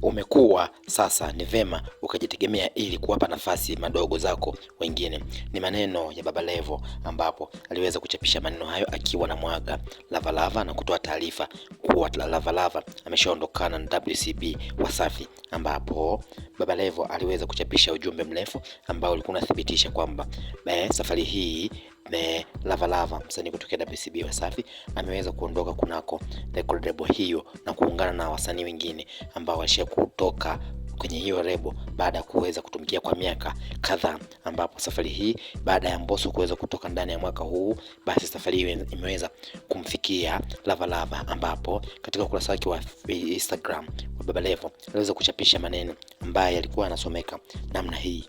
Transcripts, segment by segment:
umekuwa sasa ni vema ukajitegemea ili kuwapa nafasi madogo zako wengine. Ni maneno ya Baba Levo, ambapo aliweza kuchapisha maneno hayo akiwa na mwaga Lavalava na kutoa taarifa kuwa Lavalava ameshaondokana na WCB Wasafi, ambapo Baba Levo aliweza kuchapisha ujumbe mrefu ambao ulikuwa unathibitisha kwamba safari hii Lavalava, msanii kutoka WCB Wasafi, ameweza kuondoka kunako record label hiyo na kuungana na wasanii wengine ambao walisha kutoka kwenye hiyo lebo baada ya kuweza kutumikia kwa miaka kadhaa, ambapo safari hii baada ya Mbosso kuweza kutoka ndani ya mwaka huu, basi safari hii imeweza kumfikia Lavalava, ambapo katika ukurasa wake wa Instagram wa Baba Levo aliweza kuchapisha maneno ambayo yalikuwa yanasomeka namna hii: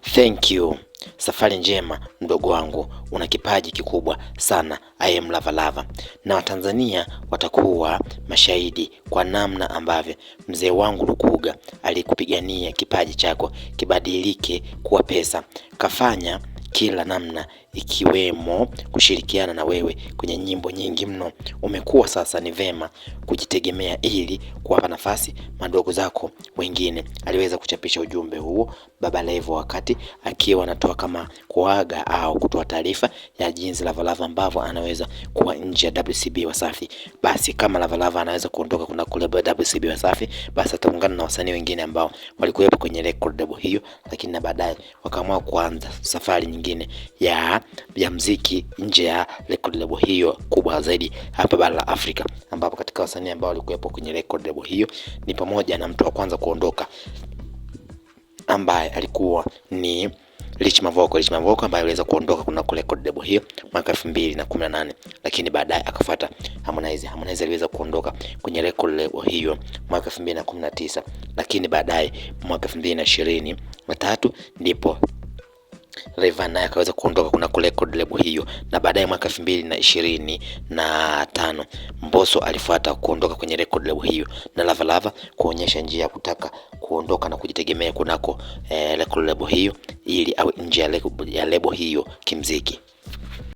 Thank you. Safari njema mdogo wangu, una kipaji kikubwa sana. I am Lavalava, na Watanzania watakuwa mashahidi kwa namna ambavyo mzee wangu Lukuga alikupigania kipaji chako kibadilike kuwa pesa. Kafanya kila namna ikiwemo kushirikiana na wewe kwenye nyimbo nyingi mno. Umekuwa sasa ni vema kujitegemea ili kuwapa nafasi madogo zako wengine. Aliweza kuchapisha ujumbe huo Baba Levo wakati akiwa anatoa kama kuaga au kutoa taarifa ya jinsi Lavalava ambavyo anaweza kuwa nje ya WCB Wasafi. Basi kama Lavalava anaweza kuondoka kuna kule WCB Wasafi, basi ataungana na wasanii wengine ambao walikuwepo kwenye record label hiyo, lakini na baadaye wakaamua kuanza safari nyingine ya muziki nje ya record label hiyo kubwa zaidi hapa bara la Afrika, ambapo katika wasanii ambao walikuwepo kwenye record label hiyo ni pamoja na mtu wa kwanza kuondoka ambaye alikuwa ni Rich Mavoko ambaye aliweza kuondoka kuna record label hiyo mwaka 2018, lakini baadaye akafuata Harmonize aliweza kuondoka kwenye record label hiyo mwaka 2019, lakini baadaye mwaka 2023 ndipo Rayvanny naye akaweza kuondoka kuna record label hiyo, na baadaye mwaka 2025 Mbosso alifuata kuondoka kwenye record label hiyo, na Lavalava kuonyesha njia ya kutaka kuondoka na kujitegemea kunako record label hiyo ili au nje ya label hiyo kimziki.